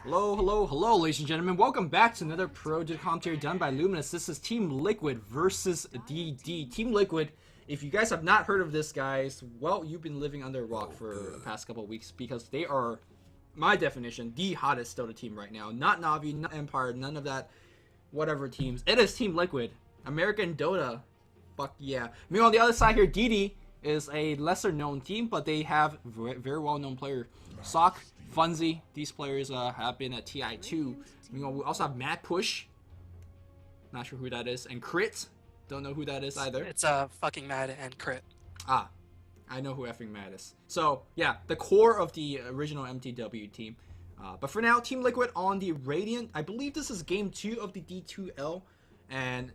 Hello, hello, hello, ladies and gentlemen. Welcome back to another Pro Dota commentary done by Luminous. This is Team Liquid versus DD. Team Liquid, if you guys have not heard of this, guys, well, you've been living under a rock for the past couple of weeks because they are, my definition, the hottest Dota team right now. Not Navi, not Empire, none of that whatever teams. It is Team Liquid. American Dota. Fuck yeah. Meanwhile, on the other side here, DD is a lesser known team, but they have very well known player. Sock, Funzy, these players have been at TI2. We also have Mad Push, not sure who that is, and Crit, don't know who that is either. It's fucking Mad and Crit. Ah, I know who effing Mad is. So yeah, the core of the original MTW team. But for now, Team Liquid on the Radiant. I believe this is game 2 of the D2L, and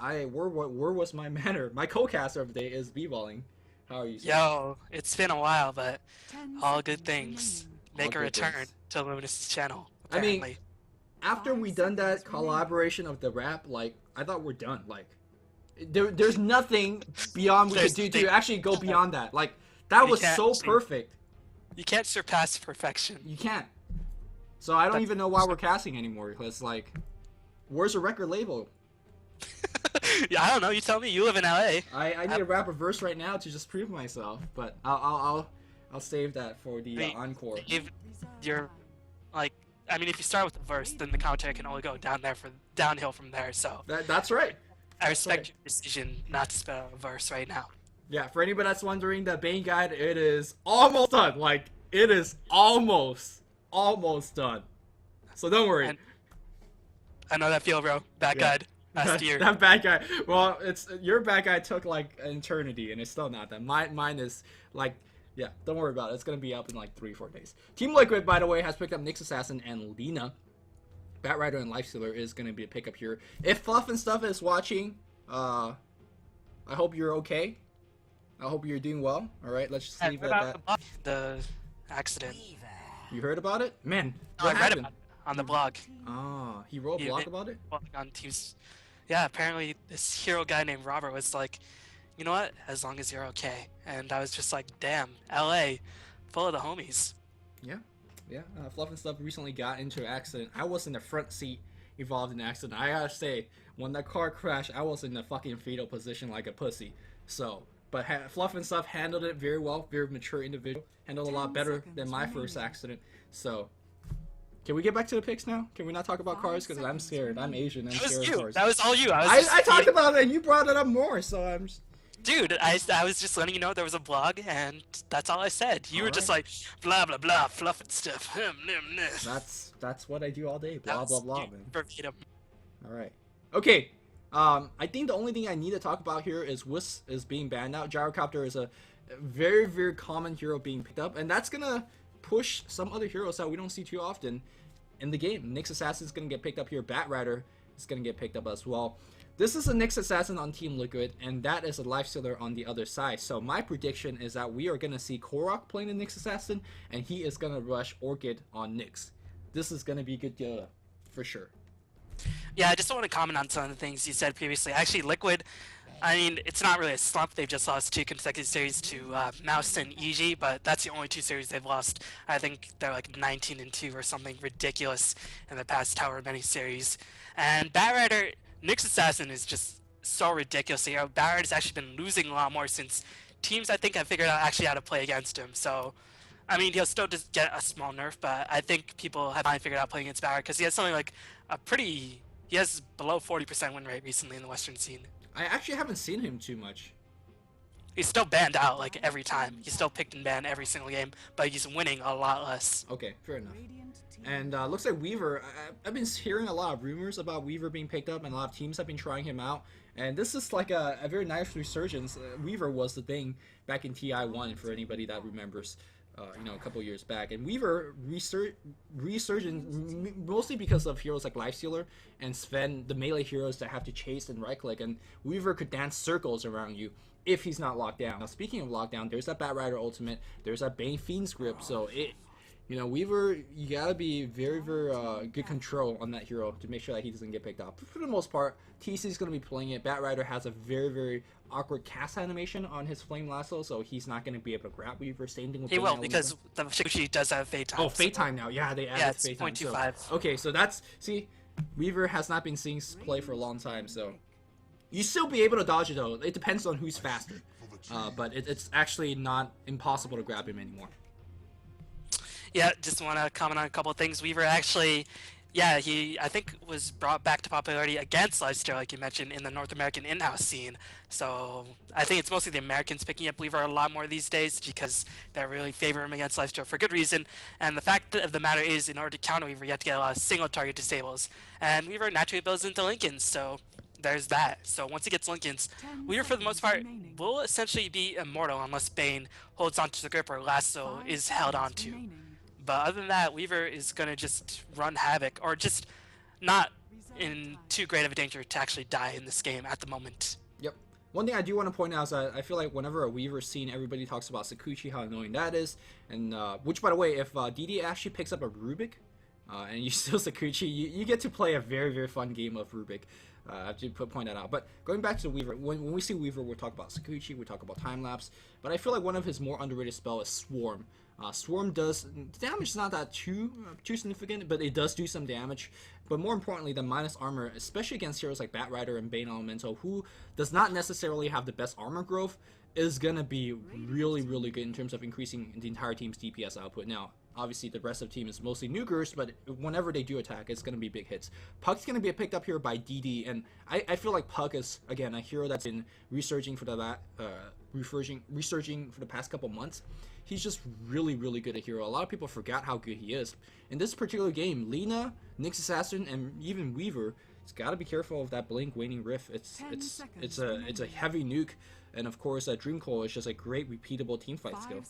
where was my manner? My co-caster of the day is B-balling. How are you, sir? Yo, it's been a while, but all good things make a return to Luminous' channel, apparently. I mean, after we done that collaboration of the rap, like, I thought we're done. Like, there's nothing beyond we could do to actually go beyond that. Like, that was so perfect. You can't surpass perfection. You can't. So I don't even know why we're casting anymore. Because, like, where's the record label? Yeah, I don't know. You tell me. You live in LA. I need to rap a verse right now to just prove myself, but I'll save that for the encore. If you're like, I mean, if you start with the verse, then the commentary can only go downhill from there. So that's right. I respect your decision not to spell a verse right now. Yeah, for anybody that's wondering, the Bane guide, it is almost done. Like, it is almost done. So don't worry. I know that feel, bro. Bad guide. Last year. That bad guy. Well, your bad guy took like an eternity, and it's still not that. Mine is like, yeah. Don't worry about it. It's gonna be up in like 3-4 days. Team Liquid, by the way, has picked up Nyx Assassin and Lina. Batrider and Lifestealer is gonna be a pickup here. If Fluff and Stuff is watching, I hope you're okay. I hope you're doing well. All right, let's just leave it at that. The accident. You heard about it, man? No, I read about it on the blog. Oh, he wrote a blog about it? On Teams. Yeah, apparently this hero guy named Robert was like, you know what, as long as you're okay. And I was just like, damn, LA, full of the homies. Yeah. Fluff and Stuff recently got into an accident. I was in the front seat involved in the accident. I gotta say, when the car crashed, I was in the fucking fetal position like a pussy. So, but Fluff and Stuff handled it very well, very mature individual. Handled a lot better than my first accident. So, can we get back to the picks now? Can we not talk about cars? Because I'm scared. I'm Asian. I'm scared of cars. That was all you. I talked about it and you brought it up more, so I'm just... Dude, I was just letting you know there was a blog, and that's all I said. You were just like, blah, blah, blah, fluff and stuff. That's what I do all day. Blah, blah, blah, man. Verbatim. Alright. Okay. I think the only thing I need to talk about here is Whis is being banned now. Gyrocopter is a very, very common hero being picked up, and that's gonna push some other heroes that we don't see too often in the game. Nyx Assassin is going to get picked up here. Batrider is going to get picked up as well. This is a Nyx Assassin on Team Liquid, and that is a Lifestealer on the other side. So my prediction is that we are going to see Korok playing the Nyx Assassin, and he is going to rush Orchid on Nyx. This is going to be good Dota, for sure. Yeah, I just want to comment on some of the things you said previously. Actually, Liquid, I mean, it's not really a slump. They've just lost 2 consecutive series to Mouse and EG, but that's the only 2 series they've lost. I think they're like 19-2 or something ridiculous in the past however many series. And Batrider, Nyx Assassin is just so ridiculous. You know, Batrider's actually been losing a lot more since teams, I think, have figured out actually how to play against him. So, I mean, he'll still just get a small nerf, but I think people have finally figured out playing against Batrider because he has something like he has below 40% win rate recently in the Western scene. I actually haven't seen him too much. He's still banned out like every time. He's still picked and banned every single game, but he's winning a lot less. Okay, fair enough. And looks like Weaver, I've been hearing a lot of rumors about Weaver being picked up, and a lot of teams have been trying him out. And this is like a very nice resurgence. Weaver was the thing back in TI1 for anybody that remembers. A couple years back, and Weaver resurgent mostly because of heroes like Lifestealer and Sven, the melee heroes that have to chase and right click, and Weaver could dance circles around you if he's not locked down. Now, speaking of lockdown, there's that Batrider ultimate, there's that Bane Fiend's grip, so You know, Weaver, you gotta be very, very good control on that hero to make sure that he doesn't get picked up. For the most part, TC's gonna be playing it. Batrider has a very, very awkward cast animation on his Flame Lasso, so he's not gonna be able to grab Weaver. Same thing with He will, because the Shikuchi does have Fate Time. Oh, Fate Time now. Yeah, they added it's Fate Time. 0.25. So, okay, so that's... See, Weaver has not been seeing play for a long time, so... You still be able to dodge it, though. It depends on who's faster. But it's actually not impossible to grab him anymore. Yeah, just want to comment on a couple of things. Weaver actually, yeah, he, I think, was brought back to popularity against Lifesteal, like you mentioned, in the North American in-house scene. So I think it's mostly the Americans picking up Weaver a lot more these days because they really favor him against Lifesteal for good reason. And the fact of the matter is, in order to counter Weaver, you have to get a lot of single target disables. And Weaver naturally builds into Lincolns, so there's that. So once he gets Lincolns, Weaver, for the most part, will essentially be immortal unless Bane holds onto the grip or Lasso is held onto. But other than that, Weaver is going to just run havoc, or just not in too great of a danger to actually die in this game at the moment. Yep. One thing I do want to point out is that I feel like whenever a Weaver scene, everybody talks about Sakuchi, how annoying that is. And which, by the way, if DD actually picks up a Rubik, and you still Sakuchi, you get to play a very, very fun game of Rubik. I have to point that out. But going back to Weaver, when we see Weaver, we'll talk about Sakuchi, we talk about Time Lapse. But I feel like one of his more underrated spells is Swarm. Swarm does damage, is not that too significant, but it does do some damage. But more importantly, the minus armor, especially against heroes like Batrider and Bane Elemental, who does not necessarily have the best armor growth, is gonna be really, really good in terms of increasing the entire team's DPS output. Now, obviously, the rest of the team is mostly Nugers, but whenever they do attack, it's going to be big hits. Puck's going to be picked up here by DD, and I feel like Puck is, again, a hero that's been resurging for the past couple months. He's just really, really good at hero. A lot of people forgot how good he is. In this particular game, Lina, Nyx Assassin, and even Weaver, it's got to be careful of that Blink Waning Rift. It's a heavy nuke. And of course, Dream Coil is just a great repeatable teamfight skill.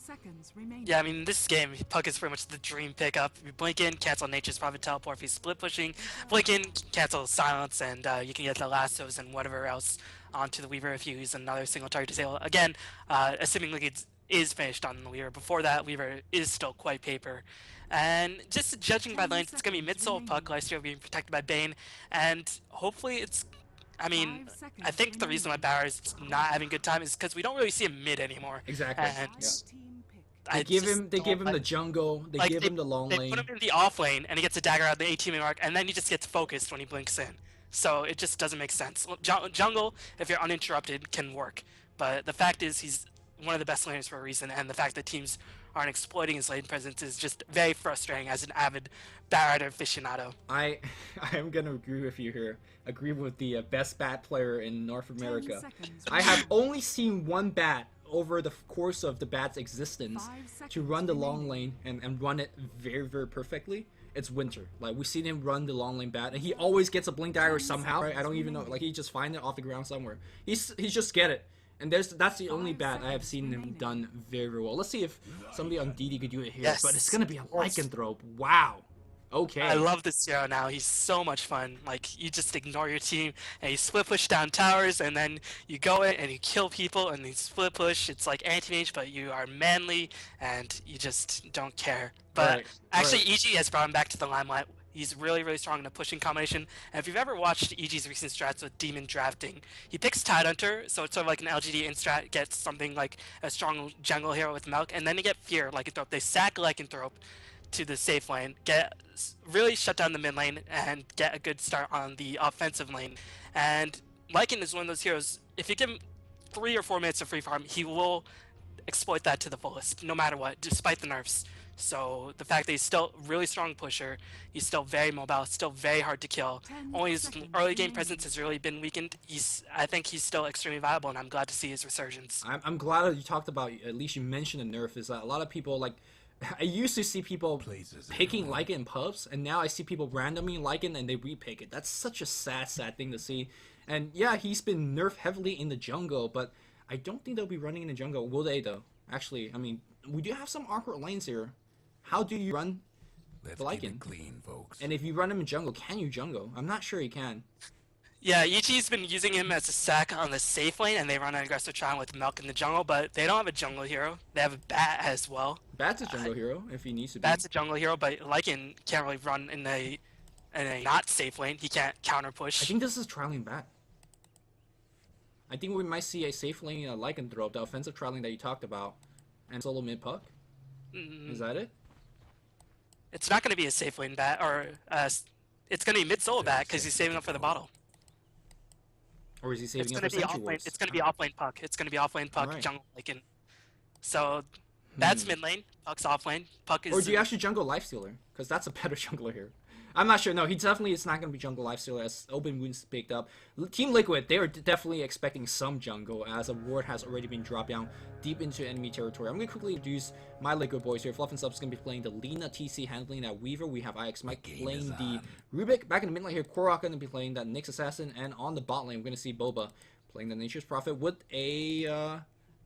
Yeah, I mean, this game, Puck is pretty much the dream pickup. You blink in, cancel Nature's Prophet Teleport if he's split pushing. Blink in, cancel Silence, and you can get the Lassos and whatever else onto the Weaver if you use another single target disable. Again, assuming Liquid is finished on the Weaver. Before that, Weaver is still quite paper. And just judging by length, it's going to be mid-soul Puck, Lifesteal being protected by Bane, and hopefully it's... I mean, I think the reason why Bauer is not having good time is because we don't really see him mid anymore. Exactly. And yeah. They give him the jungle. They give him the long lane. They put him in the off lane, and he gets a dagger out of the 18-minute mark, and then he just gets focused when he blinks in. So it just doesn't make sense. Jungle, if you're uninterrupted, can work, but the fact is he's one of the best laners for a reason, and the fact that teams aren't exploiting his lane presence is just very frustrating as an avid Batrider aficionado. I am gonna agree with you here. Agree with the best bat player in North America. I have only seen one bat over the course of the bat's existence to run the long lane and run it very, very perfectly. It's Winter. Like, we've seen him run the long lane bat, and he always gets a blink dagger somehow. Right? I don't even know. Like, he just find it off the ground somewhere. He's just get it. And that's the only bat I have seen him done very, very well. Let's see if somebody on DD could do it here. Yes. But it's gonna be a lycanthrope. Wow. Okay. I love this hero now. He's so much fun. Like, you just ignore your team, and you split push down towers, and then you go in and you kill people, and you split push. It's like anti-mage, but you are manly, and you just don't care. But actually, EG has brought him back to the limelight. He's really, really strong in a pushing combination. And if you've ever watched EG's recent strats with Demon drafting, he picks Tidehunter, so it's sort of like an LGD in strat, gets something like a strong jungle hero with Milk, and then they get Fear Lycanthrope. They sack Lycanthrope to the safe lane, really shut down the mid lane, and get a good start on the offensive lane. And Lycan is one of those heroes, if you give him 3 or 4 minutes of free farm, he will exploit that to the fullest, no matter what, despite the nerfs. So the fact that he's still a really strong pusher, he's still very mobile, still very hard to kill. Only his early game presence has really been weakened. I think he's still extremely viable, and I'm glad to see his resurgence. I'm glad that you talked about, at least you mentioned the nerf, is that a lot of people, like, I used to see people picking Lycan in pubs, and now I see people randomly Lycan and they repick it. That's such a sad thing to see. And yeah, he's been nerfed heavily in the jungle, but I don't think they'll be running in the jungle. Will they, though? Actually, I mean, we do have some awkward lanes here. How do you run the Lycan? Clean, folks. And if you run him in jungle, can you jungle? I'm not sure you can. Yeah, EG's been using him as a sack on the safe lane, and they run an aggressive trial with Milk in the jungle, but they don't have a jungle hero. They have a Bat as well. Bat's a jungle hero if he needs to be. Bat's a jungle hero, but Lycan can't really run in a not safe lane. He can't counter push. I think this is trialing Bat. I think we might see a safe lane lycanthrope, the offensive trialing that you talked about, and solo mid puck. Is that it? It's not going to be a safe lane Bat, or it's going to be mid solo Bat because he's saving up for the bottle. Or is he saving up It's for going to be Sentry offlane. Wars? It's going to be offlane puck. It's going to be offlane puck Alright. jungle Lycan. So Bat's mid lane, puck's offlane. Puck is. Or do you actually jungle Lifestealer? Because that's a better jungler here. I'm not sure. No, he definitely is not going to be jungle Lifestealer as Open Wounds picked up. Team Liquid, they are definitely expecting some jungle as a ward has already been dropped down deep into enemy territory. I'm going to quickly introduce my Liquid boys here. Fluff and Sub's going to be playing the Lina TC handling that Weaver. We have IX Mike playing the Rubik. Back in the mid lane here, Korok going to be playing that Nyx Assassin. And on the bot lane, we're going to see Boba playing the Nature's Prophet with a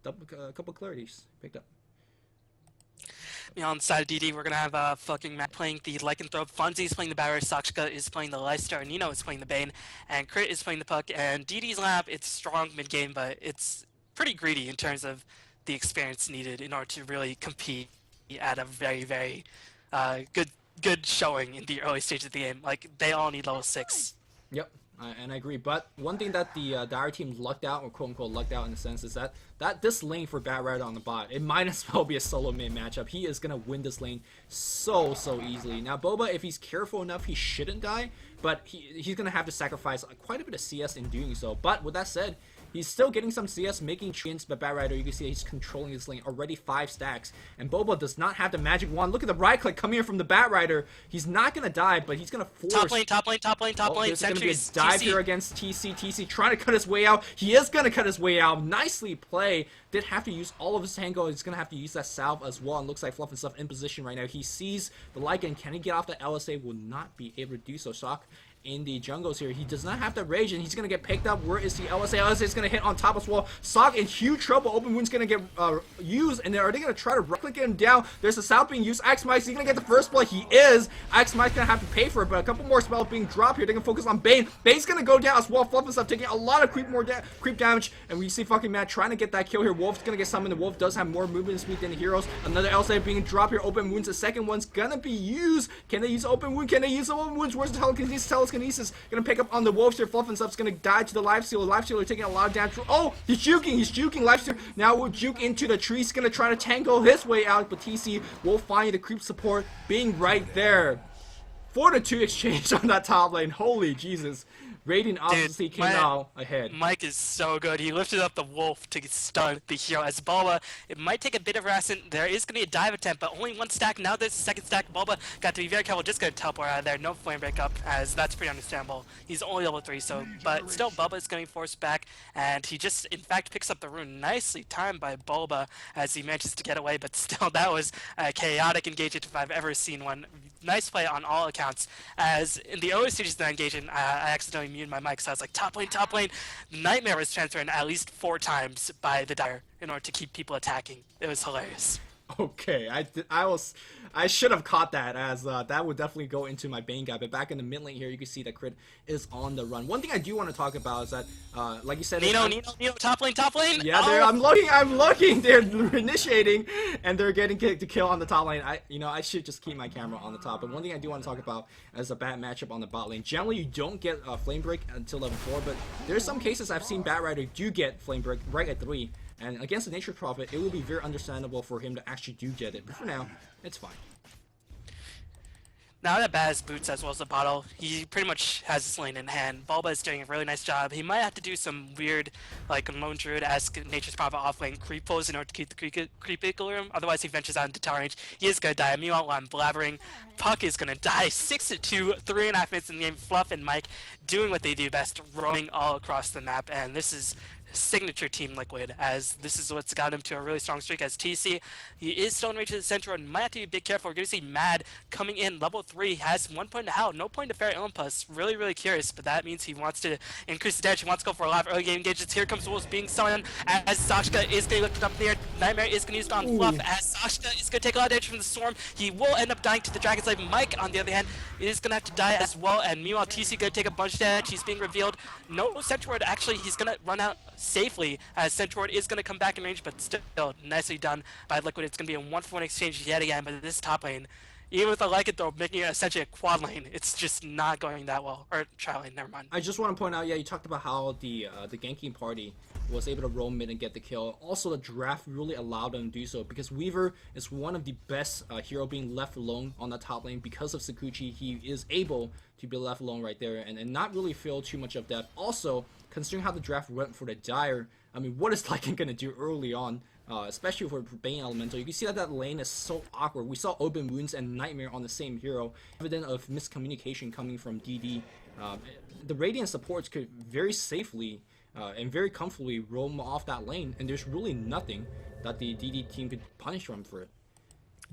couple clarities picked up. On the side of DD, we're gonna have fucking Matt playing the Lycanthrope, Fonzie's playing the Barrier, Sakshika is playing the Lifestar, Nino is playing the Bane, and Crit is playing the Puck, and DD's lab, it's strong mid-game, but it's pretty greedy in terms of the experience needed in order to really compete at a very, very good showing in the early stage of the game. Like, they all need level 6. Yep, and I agree. But one thing that the Dire team lucked out, or quote-unquote lucked out in the sense, is that this lane for Bat Rider on the bot, it might as well be a solo mid matchup. He is going to win this lane so easily. Now, Boba, if he's careful enough, he shouldn't die, but he's going to have to sacrifice quite a bit of CS in doing so. But with that said, he's still getting some CS, making trees, but Bat Rider, you can see he's controlling this lane, already 5 stacks. And Boba does not have the magic wand. Look at the right click coming here from the Bat Rider. He's not going to die, but he's going to force... Top lane, There's going to be a Sentries, dive TC. here against TC. TC trying to cut his way out. He is going to cut his way out. Nicely play. Did have to use all of his tango. He's going to have to use that salve as well. And looks like Fluff and Stuff in position right now. He sees the Lycan. Can he get off the LSA? Will not be able to do so. Sock in the jungles here. He does not have the rage, and he's going to get picked up. Where is the LSA? LSA is going to hit on top as well. Sock in huge trouble. Open Wound's going to get used, and are they going to try to right-click him down? There's a salve being used. Axe Mike's going to get the first play. He is. Axe Mike's going to have to pay for it, but a couple more spells being dropped here. They can focus on Bane. Bane's going to go down as well. Fluff and Stuff taking a lot of creep damage, and we see fucking Matt trying to get that kill here. Wolf's going to get summoned. The Wolf does have more movement speed than the heroes. Another LSA being dropped here. Open Wounds. The second one's going to be used. Can they use Open Wound? Can they use Open Wounds? Where's the telekinesis? Going to pick up on the Wolves here. Fluff and Stuff's going to die to the Lifestealer. Lifestealer taking a lot of damage. Oh, he's juking. Lifestealer now will juke into the tree. He's going to try to tangle his way out, but TC will find the creep support being right there. 4-2 exchange on that top lane. Holy Jesus. Radiant obviously came out ahead. Mike is so good. He lifted up the Wolf to stun the hero. As Bulba, it might take a bit of harassment. There is going to be a dive attempt, but only 1 stack. Now there's a second stack. Bulba got to be very careful. Just going to teleport out of there. No flame break up, as that's pretty understandable. He's only level 3, so but still Bulba is getting forced back, and he just in fact picks up the rune. Nicely timed by Bulba as he manages to get away, but still that was a chaotic engagement if I've ever seen one. Nice play on all accounts, as in the early stages of the engagement, I accidentally muted my mic, so I was like, top lane. Nightmare was transferred at least 4 times by the Dire in order to keep people attacking. It was hilarious. Okay, I should have caught that, as that would definitely go into my Bane guy. But back in the mid lane here, you can see that Crit is on the run. One thing I do want to talk about is that, like you said, Nino, top lane. Yeah, I'm looking. They're initiating, and they're getting to kill on the top lane. I should just keep my camera on the top. But one thing I do want to talk about is a bad matchup on the bot lane. Generally, you don't get Flame Break until level 4, but there's some cases I've seen Bat Rider do get Flame Break right at 3. And against the Nature Prophet, it will be very understandable for him to actually do get it. But for now, it's fine. Now that Bat has boots as well as the bottle, he pretty much has his lane in hand. Bulba is doing a really nice job. He might have to do some weird, like, Lone Druid-esque Nature's Prophet off-lane creep pulls in order to keep the creep equilibrium. Otherwise, he ventures out into tower range. He is going to die. Meanwhile, I'm blabbering. Puck is going to die. 6-2, 3.5 minutes in the game. Fluff and Mike doing what they do best, roaming all across the map. And this is signature Team Liquid, as this is what's got him to a really strong streak as TC. He is still in range of the Central and might have to be a bit careful. We're going to see Mad coming in, level 3, has 1 point to Hal, no point to Fair Olympus. Really, really curious, but that means he wants to increase the damage. He wants to go for a lot of early game engagements. Here comes Wolves being summoned as Sashka is going to lift it up in the air. Nightmare is going to use it on Fluff as Sashka is going to take a lot of damage from the Storm. He will end up dying to the Dragon's Life. Mike, on the other hand, is going to have to die as well, and meanwhile TC going to take a bunch of damage. He's being revealed. No Central actually, he's going to run out safely as Central is going to come back in range, but still nicely done by Liquid. It's going to be a 1-for-1 exchange yet again, but this top lane, even with a lycanthrope making it essentially a quad lane, it's just not going that well. Or tri lane, never mind. I just want to point out, yeah, you talked about how the ganking party was able to roam mid and get the kill. Also, the draft really allowed them to do so because Weaver is one of the best hero being left alone on the top lane because of Sakuchi. He is able to be left alone right there and not really feel too much of that. Also, considering how the draft went for the Dire, I mean, what is Lycan going to do early on? Especially for Bane Elemental, you can see that that lane is so awkward. We saw Open Wounds and Nightmare on the same hero, evident of miscommunication coming from DD. The Radiant supports could very safely and very comfortably roam off that lane, and there's really nothing that the DD team could punish them for it.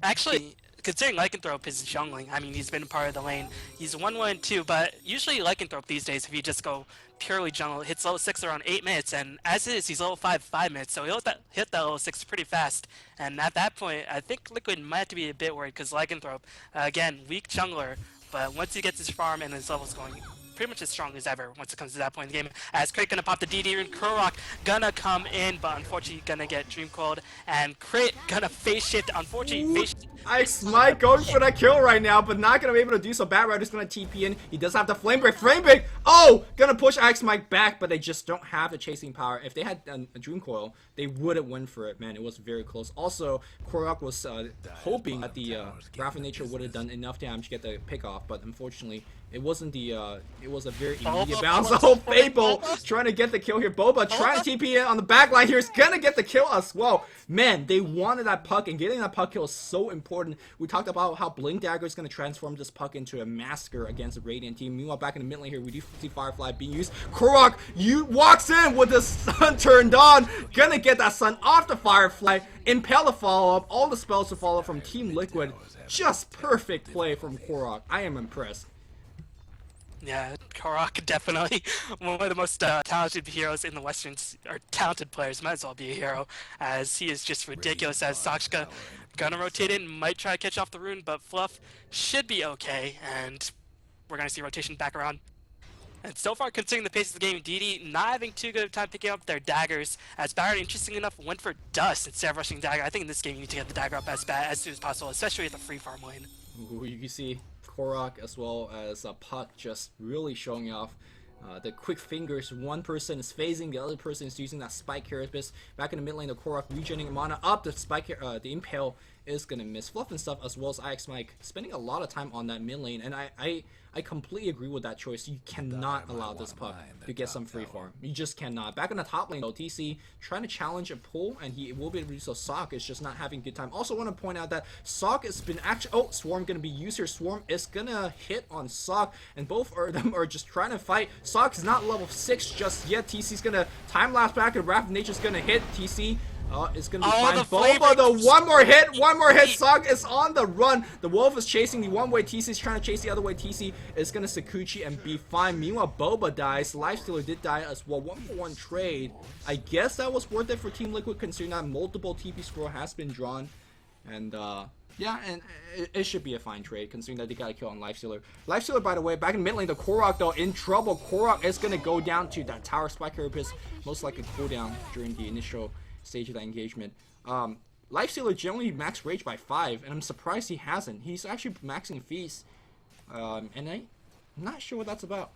Actually, considering Lycanthrope is jungling, I mean, he's been a part of the lane. He's 1-1-2, but usually Lycanthrope these days, if you just go purely jungle, hits level 6 around 8 minutes, and as it is, he's level 5 minutes, so he'll hit that level 6 pretty fast. And at that point, I think Liquid might have to be a bit worried, because Lycanthrope, again, weak jungler, but once he gets his farm and his levels going, pretty much as strong as ever once it comes to that point in the game. As Crit gonna pop the DD and Kurok gonna come in, but unfortunately gonna get Dream Coiled, and Crit gonna face shift, unfortunately face shift. Ice Mike going for that kill right now, but not gonna be able to do so. Bat Rider's gonna TP in. He does have the Flame Break. Flame Break! Oh! Gonna push Ice Mike back, but they just don't have the chasing power. If they had a Dream Coil, they would have won for it. Man, it was very close. Also, Korok was hoping that the Wrath of Nature would have done enough damage to get the pick off, but unfortunately, it wasn't the, it was a very immediate bounce. Oh, Fable trying to get the kill here. Boba trying to TP in on the back line here. Is gonna get the kill as well. Man, they wanted that puck, and getting that puck kill is so important. We talked about how Blink Dagger is gonna transform this puck into a massacre against the Radiant team. Meanwhile, back in the mid lane here, we do see Firefly being used. Korok walks in with the sun turned on. Gonna get that sun off the Firefly. Impale the follow-up. All the spells to follow from Team Liquid. Just perfect play from Korok. I am impressed. Yeah, Korok definitely one of the most talented heroes in the Western, or talented players, might as well be a hero, as he is just ridiculous. As Sakshka gonna rotate in, might try to catch off the rune, but Fluff should be okay, and we're gonna see rotation back around. And so far, considering the pace of the game, DD not having too good of time picking up their daggers, as Barrett, interestingly enough, went for Dust instead of rushing dagger. I think in this game you need to get the dagger up as soon as possible, especially at the free farm lane. Ooh, you can see Korok as well as Puck just really showing off the quick fingers. One person is phasing, the other person is using that Spike Carapace. Back in the mid lane, the Korok regenerating mana up. The Spike, the Impale is gonna miss Fluff and stuff, as well as IX Mike spending a lot of time on that mid lane, and I completely agree with that choice. You cannot allow this puck to get some free farm. You just cannot. Back in the top lane though, TC trying to challenge a pull, and he will be able to do so. Sok is just not having a good time. Also want to point out that Sok has been actually, oh, Swarm gonna be used here. Swarm is gonna hit on Sok, and both of them are just trying to fight. Sok is not level 6 just yet. TC's gonna time lapse back, and Wrath of Nature's gonna hit TC. It's gonna be fine. Boba, though, one more hit. Sok is on the run. The Wolf is chasing the one way. TC is trying to chase the other way. TC is gonna Sakuchi and be fine. Meanwhile, Boba dies. Lifestealer did die as well. 1-for-1 trade. I guess that was worth it for Team Liquid, considering that multiple TP score has been drawn. And yeah, and it should be a fine trade, considering that they got a kill on Lifestealer. Lifestealer, by the way, back in mid lane, the Korok, though, in trouble. Korok is gonna go down to that Tower Spike Carapace, most likely cooldown during the initial stage of that engagement. Lifestealer generally max rage by 5, and I'm surprised he hasn't. He's actually maxing Feast, and I'm not sure what that's about.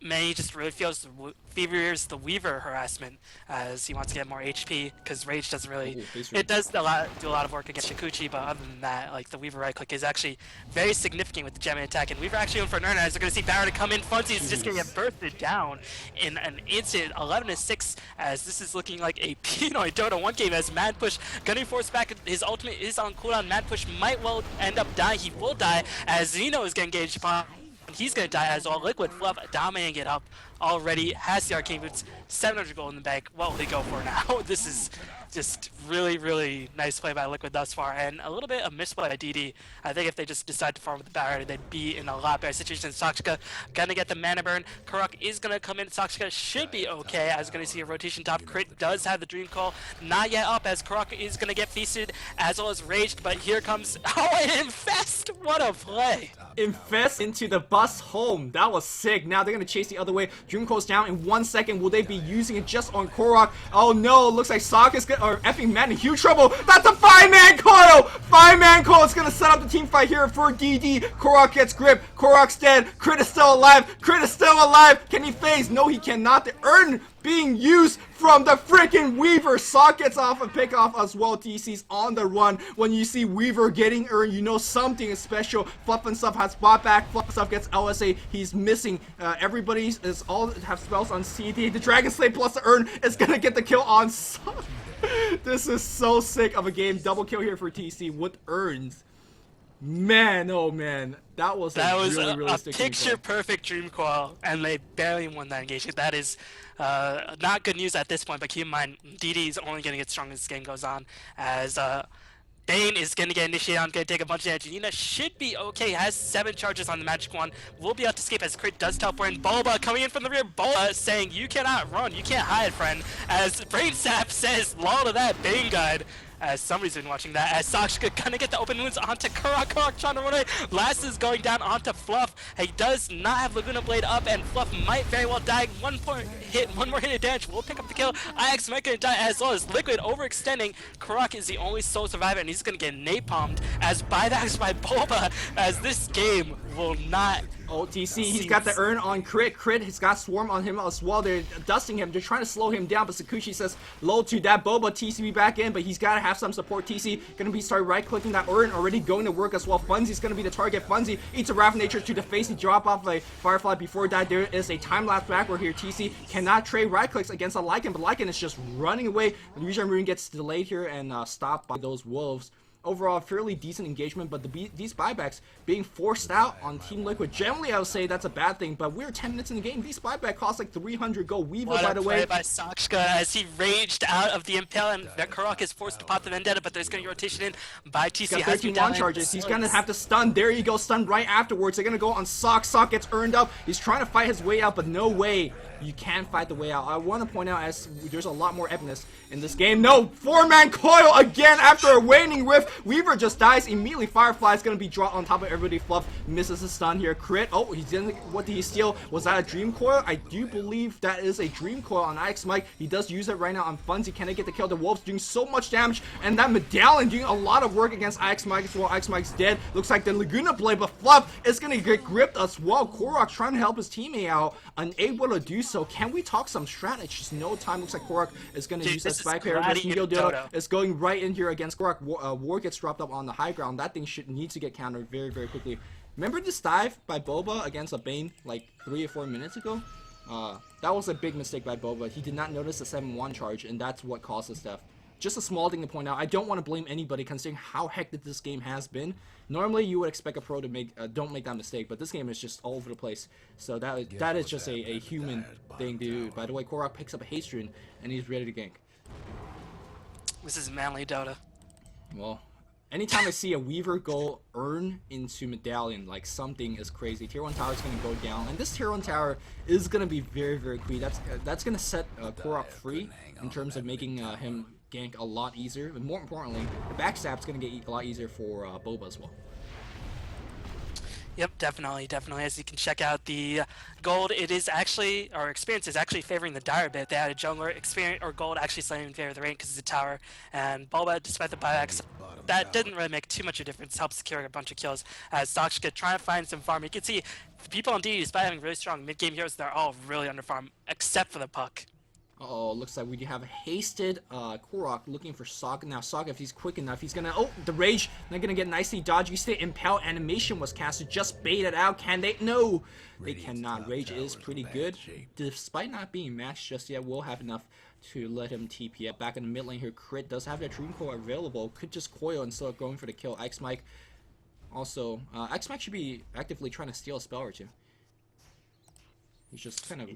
Man, he just really feels the Weaver harassment, as he wants to get more HP, because Rage doesn't really, it does do a lot of work against Shikuchi, but other than that, like, the Weaver right click is actually very significant with the Gem attack, and Weaver actually went for an earn, as they're going to see Barrett come in. Funzy is just going to get bursted down in an instant. 11-6, as this is looking like a Pinoy Dota 1 game, as Mad Push gunning force back. His ultimate is on cooldown. Mad Push might well end up dying. He will die, as Zeno is getting engaged upon. He's gonna die as well. Liquid Fluff dominating it up already, has the arcane boots, 700 gold in the bank. What will he go for now? This is just really, really nice play by Liquid thus far, and a little bit of misplay by DD. I think if they just decide to farm with the Barrier, they'd be in a lot better situation. Sakshika gonna get the mana burn. Karok is gonna come in. Sakshika should be okay, as gonna see a rotation top. Crit does have the Dream Call, not yet up, as Karok is gonna get feasted, as well as raged, but here comes, oh, and Infest! What a play! Infest into the bus home. That was sick. Now they're gonna chase the other way. Dream Coil's down in 1 second. Will they be using it just on Korok? Oh no, looks like Sokka's or effing man in huge trouble. That's a 5-man coil! 5-man coil. It's gonna set up the team fight here for DD. Korok gets grip. Korok's dead. Crit is still alive. Crit is still alive. Can he phase? No, he cannot. The urn being used from the freaking Weaver. Sok gets off a pick off as well. TC's on the run. When you see Weaver getting urn, you know something is special. Fluff and Stuff has bought back. Fluff and Stuff gets LSA. He's missing. Everybody is all have spells on CD. The Dragon Slay plus the urn is gonna get the kill on Sok. This is so sick of a game. Double kill here for TC with urns. Man, oh man, that was really realistic. Picture perfect Dream Coil, and they barely won that engagement. That is not good news at this point, but keep in mind, DD is only going to get stronger as this game goes on, as Bane is going to get initiated on, going to take a bunch of damage. Lina should be okay, has 7 charges on the Magic Wand, will be able to escape as Crit does teleport in. Boba coming in from the rear, Boba saying, you cannot run, you can't hide, friend, as Brain Sap says, lol to that, Bane guide. As somebody's been watching that, as Sakshika gonna get the open wounds onto Karok. Karok trying to run away. Last is going down onto Fluff. He does not have Laguna Blade up, and Fluff might very well die. One more hit of damage will pick up the kill. Ix might gonna die, as well as Liquid overextending. Karok is the only sole survivor, and he's gonna get napalmed as buybacks by Boba, as this game will not. Oh, TC, he's got the urn on Crit. Crit has got Swarm on him as well. They're dusting him. They're trying to slow him down, but Sakushi says low to that Boba. TC back in, but he's got to have some support. TC going to be start right-clicking that urn, already going to work as well. Funzy's going to be the target. Funzy eats a Wrath of Nature to the face. He drop off a Firefly. Before that, there is a time-lapse backward here. TC cannot trade right-clicks against a Lycan, but Lycan is just running away. The Regen Rune gets delayed here and stopped by those wolves. Overall, fairly decent engagement, but these buybacks being forced out on Team Liquid, generally I would say that's a bad thing, but we're 10 minutes in the game. These buybacks cost like 300 gold. Weaver, by the way. By Sakshika as he raged out of the Impale, and Karok is forced to pop the Vendetta, but there's going to be rotation in by TC. He's got 13 launch charges. He's going to have to stun. There you go, stun right afterwards. They're going to go on Sok. Sok gets earned up. He's trying to fight his way out, but no way. You can't fight the way out. I want to point out, as there's a lot more epicness in this game. No, 4-man coil again after a waning rift. Weaver just dies immediately. Firefly is going to be dropped on top of everybody. Fluff misses a stun here. Crit. Oh, he didn't. What did he steal? Was that a Dream Coil? I do believe that is a Dream Coil on Ix Mike. He does use it right now on Funzy. Can they get the kill? The Wolves doing so much damage, and that Medallion doing a lot of work against Ix Mike as well. Ix Mike's dead. Looks like the Laguna Blade, but Fluff is going to get gripped as well. Korok trying to help his teammate out, unable to do so. Can we talk some strategies? No time. Looks like Korok is going to use that spike pair. Dota is going right in here against Korok. War gets dropped up on the high ground. That thing needs to get countered very, very quickly. Remember this dive by Boba against a Bane like 3 or 4 minutes ago? That was a big mistake by Boba. He did not notice the 7-1 charge, and that's what caused his death. Just a small thing to point out. I don't want to blame anybody considering how hectic this game has been. Normally, you would expect a pro to don't make that mistake, but this game is just all over the place. So that is just a human thing to do. By the way, Korok picks up a haste rune, and he's ready to gank. This is manly Dota. Well, anytime I see a Weaver go earn into Medallion, like something is crazy. Tier 1 tower is going to go down, and this Tier 1 tower is going to be very, very quick. That's going to set Korok free in terms of making him gank a lot easier, and more importantly, the backstab's going to get a lot easier for Boba as well. Yep, definitely. As you can check out the gold, it is actually, or experience is actually favoring the Dire a bit. They had a jungler experience, or gold actually slightly in favor of the rank because it's a tower. And Boba, despite the buybacks, that didn't really make too much of a difference. Helps secure a bunch of kills. As Sakshika trying to find some farm. You can see people on D, despite having really strong mid-game heroes, they're all really under farm, except for the puck. Oh, looks like we have a hasted Korok looking for Sok. Now Sok, if he's quick enough, he's gonna, oh, the rage, they're gonna get nicely dodged. You say Impel animation was casted, just bait it out. Can they? No, they cannot. Rage is pretty good, despite not being matched just yet. We'll have enough to let him TP up. Back in the mid lane here, Crit does have that Dream Coil available. Could just coil and start going for the kill. Ix Mike also, Ix Mike should be actively trying to steal a spell or two. He's just kind of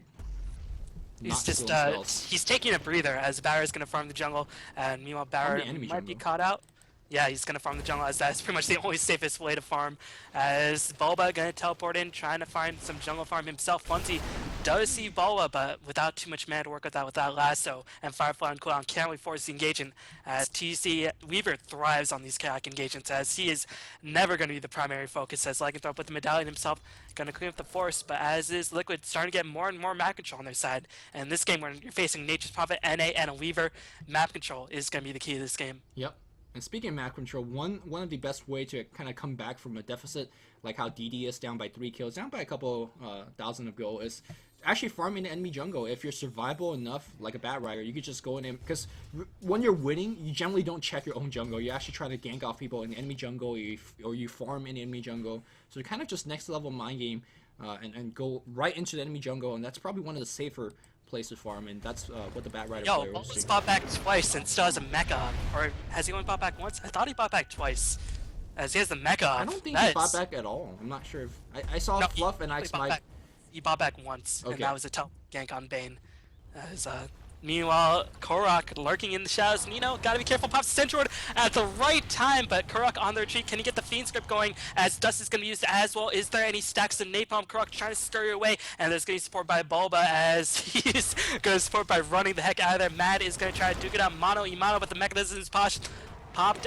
He's not just stealing spells. he's taking a breather as Barret's gonna farm the jungle, and meanwhile Barret might be caught out. Yeah, he's gonna farm the jungle as that's pretty much the only safest way to farm. As Bulba gonna teleport in, trying to find some jungle farm himself. Funzy does see Bulba, but without too much mana to work with that, without Lasso and Firefly and cooldown, can't really force the engagement. As TC Weaver thrives on these chaotic engagements, as he is never gonna be the primary focus. As Lycanthrope with the medallion himself, gonna clean up the force, but as is Liquid starting to get more and more map control on their side. And this game, when you're facing Nature's Prophet, NA, and a Weaver, map control is gonna be the key to this game. Yep. And speaking of map control, one of the best way to kind of come back from a deficit, like how DD is down by 3 kills, down by a couple thousand of gold, is actually farming the enemy jungle. If you're survivable enough, like a Bat Rider, you could just go in and, because when you're winning, you generally don't check your own jungle. You actually try to gank off people in the enemy jungle, or you farm in the enemy jungle. So kind of just next level mind game, and go right into the enemy jungle, and that's probably one of the safer place to farm, and that's what the Bat Rider player was doing. Bought back twice and still has a mecha, or has he only bought back once? I thought he bought back twice, as he has the mecha. I don't think he bought back at all. I'm not sure if I saw Fluff and I expect. He bought back once, and that was a gank on Bane. As meanwhile, Korok lurking in the shadows. Nino, gotta be careful, pops Centroid at the right time, but Korok on the retreat. Can he get the Fiend script going as Dust is gonna be used as well? Is there any stacks of Napalm? Korok trying to scurry away, and there's gonna be support by Bulba as he's gonna support by running the heck out of there. Mad is gonna try to duke it out Mono Imano, but the mechanism is popped,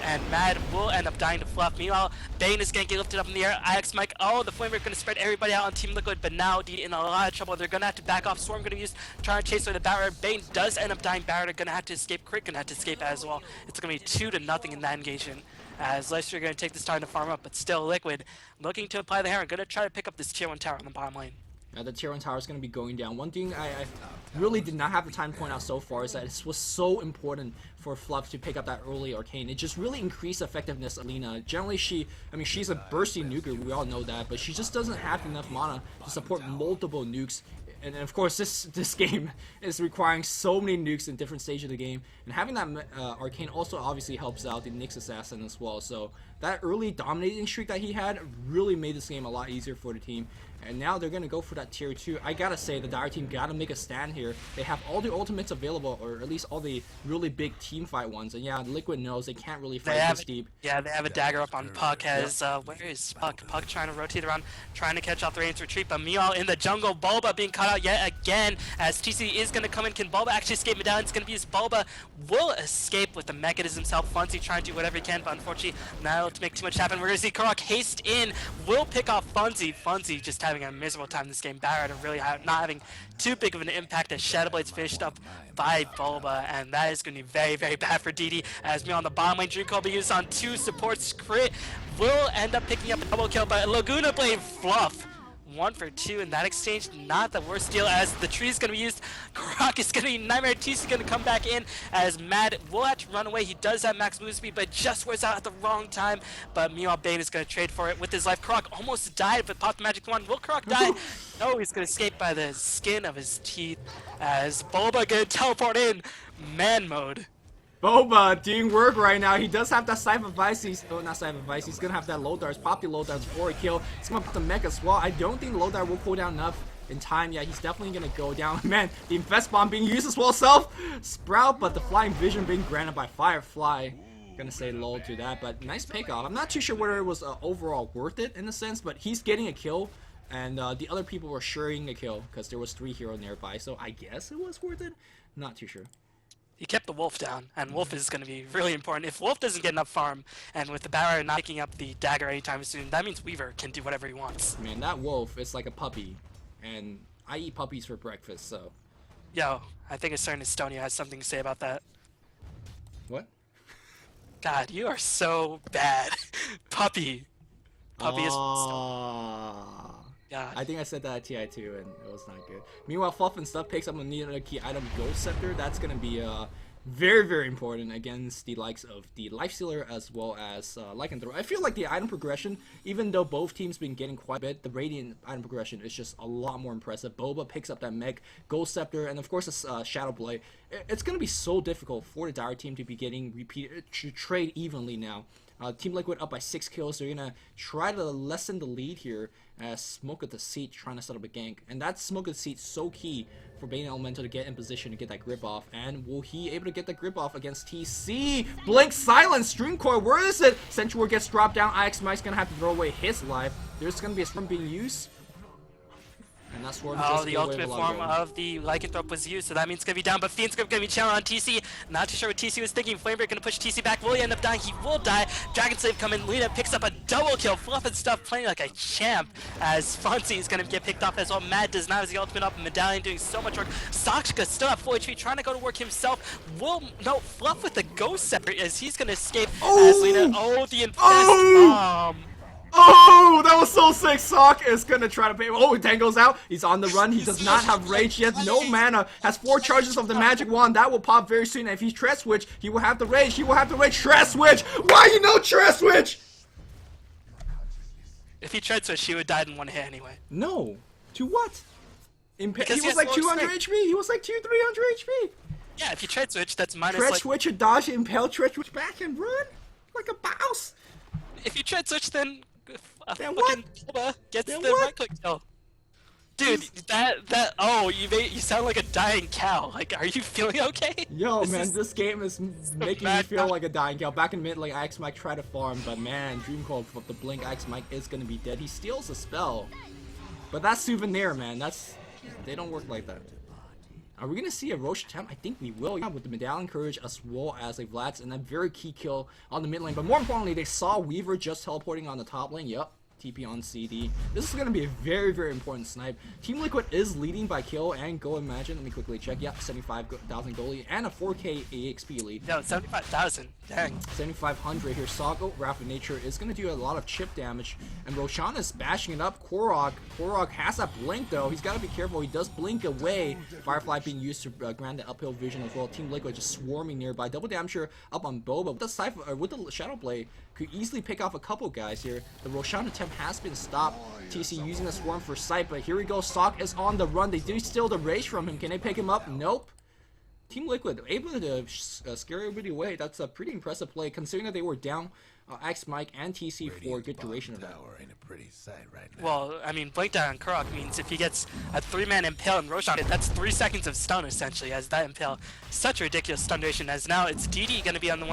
and Mad will end up dying to Fluff. Meanwhile, Bane is gonna get lifted up in the air. IX Mike, the Flame Rip gonna spread everybody out on Team Liquid, but now D in a lot of trouble. They're gonna have to back off. Storm gonna use, trying to chase away the Barrier. Bane does end up dying. Barrier gonna have to escape. Crit gonna have to escape as well. It's gonna be 2-0 in that engagement. As Leicester gonna take this time to farm up, but still Liquid looking to apply the Heron. Gonna try to pick up this tier 1 tower on the bottom lane. The tier 1 tower is going to be going down. One thing I really did not have the time to point out so far is that it was so important for Fluff to pick up that early Arcane. It just really increased effectiveness of Lina. Generally, she's a bursty nuker, we all know that, but she just doesn't have enough mana to support multiple nukes. And of course, this game is requiring so many nukes in different stages of the game, and having that Arcane also obviously helps out the Nyx Assassin as well. So that early dominating streak that he had really made this game a lot easier for the team. And now they're going to go for that tier 2. I gotta say, the Dire team gotta make a stand here. They have all the ultimates available, or at least all the really big team fight ones. And yeah, Liquid knows they can't really fight this deep. Yeah, they have a dagger up on Puck as, where is Puck? Puck trying to rotate around, trying to catch off the Raiden's retreat, but meanwhile in the jungle, Bulba being caught out yet again as TC is going to come in. Can Bulba actually escape? Medallion's going to be used. Bulba will escape with the mechanism himself. Funzy trying to do whatever he can, but unfortunately not able to make too much happen. We're going to see Korok haste in, will pick off Funzy. Funzy just having a miserable time in this game. Barret really not having too big of an impact as Shadowblade's finished up by Bulba, and that is going to be very, very bad for DD. As me on the bottom lane, Dream Coil be used on 2 supports. Crit will end up picking up a double kill, but Laguna Blade Fluff 1 for 2 in that exchange. Not the worst deal as the tree is going to be used. Korok is going to be Nightmare. TC going to come back in as Mad will have to run away. He does have max move speed, but just wears out at the wrong time. But meanwhile, Bane is going to trade for it with his life. Korok almost died, but popped the magic wand. Will Korok die? No, he's going to escape by the skin of his teeth as Bulba going to teleport in. Man mode. Boba doing work right now. He does have that Scythe of Vices. Oh, not Scythe of Vices. He's gonna have that low darts. Pop the low darts for a kill. He's gonna put the mech as well. I don't think the low dart will cool down enough in time. Yeah, he's definitely gonna go down. Man, the Infest Bomb being used as well. Sprout, but the Flying Vision being granted by Firefly. Gonna say lol to that, but nice pick off. I'm not too sure whether it was overall worth it in a sense, but he's getting a kill. And the other people were sharing a kill because there was 3 heroes nearby. So I guess it was worth it. Not too sure. He kept the Wolf down, and Wolf is going to be really important. If Wolf doesn't get enough farm, and with the Barrier not picking up the dagger anytime soon, that means Weaver can do whatever he wants. Man, that Wolf is like a puppy, and I eat puppies for breakfast, so... Yo, I think a certain Estonia has something to say about that. What? God, you are so bad. Puppy. Puppy is... God. I think I said that at TI too, and it was not good. Meanwhile, Fluff and Stuff picks up another key item, Ghost Scepter. That's going to be very, very important against the likes of the Lifestealer as well as Lycanthrope. I feel like the item progression, even though both teams been getting quite a bit, the Radiant item progression is just a lot more impressive. Boba picks up that mech, Ghost Scepter, and of course this Shadow Blade. It's going to be so difficult for the Dire team to be getting repeated, to trade evenly now. Team Liquid up by 6 kills, so you're going to try to lessen the lead here as Smoke of the Seat trying to set up a gank. And that Smoke of the Seat so key for Bane Elemental to get in position to get that grip off. And will he able to get the grip off against TC? Blink Silence, Streamcoil, where is it? Sentry gets dropped down. IX Mike's gonna have to throw away his life. There's gonna be a Swarm being used. And that Swarm just the ultimate form of the Lycanthrope was used, so that means it's gonna be down, but Fiend's gonna be chilling on TC. Not too sure what TC was thinking. Flamebreak gonna push TC back. Will he end up dying? He will die. Dragon Slave coming. Lina picks up a double kill. Fluff and Stuff playing like a champ as Fonzie is gonna get picked off as well. Mad does not have the ultimate up. Medallion doing so much work. Sakshka still at full HP, trying to go to work himself. Fluff with the Ghost Scepter as he's gonna escape as Lina. The Infest bomb. Oh, that was so sick. Sock is gonna try to pay. Oh, Tango's out. He's on the run. He does not have rage yet. No mana. Has 4 charges of the magic wand. That will pop very soon. And if he's Tread Switch, he will have the rage. He will have the rage. Tread Switch. Why you know Tread Switch? If he Tread Switch, he would die in 1 hit anyway. No. To what? He Because was like 200 HP. He was like 300 HP. Yeah, if you Tread Switch, that's minus Tread like... Switch or dodge, impale, Tread Switch back and run like a mouse. If you Tread Switch, then... Then fucking Boba gets Then the what? right click kill. Dude, you sound like a dying cow. Like, are you feeling okay? Yo, this game is making me feel like a dying cow. Back in mid, like Ix Mike tried to farm, but man, Dreamcoil with the blink, Ix Mike is gonna be dead. He steals a spell, but that's souvenir, man. They don't work like that. Are we gonna see a Roche attempt? I think we will, yeah, with the Medallion Courage as well as a Vlad's and that very key kill on the mid lane. But more importantly, they saw Weaver just teleporting on the top lane. Yep. TP on CD. This is going to be a very, very important snipe. Team Liquid is leading by kill and Go Imagine. Let me quickly check. Yep, 75,000 goal lead and a 4K AXP lead. No, 75,000. Dang. 7,500 here. Sago, Wrath of Nature is going to do a lot of chip damage. And Roshan is bashing it up. Korok has that blink though. He's got to be careful. He does blink away. Firefly being used to grant the uphill vision as well. Team Liquid just swarming nearby. Double damage here up on Boba. With the Shadow Blade, could easily pick off a couple guys here. The Roshan attempt has been stopped. TC using the Swarm for sight, but here we go. Sock is on the run. They do steal the rage from him. Can they pick him up? Nope. Team Liquid able to scare everybody away. That's a pretty impressive play considering that they were down X Mike and TC for a good duration of that. Well, I mean, Blink Down on Kurok means if he gets a 3-man impale and Roshan, that's 3 seconds of stun essentially, as that impale, such a ridiculous stun duration, as now it's DD going to be on the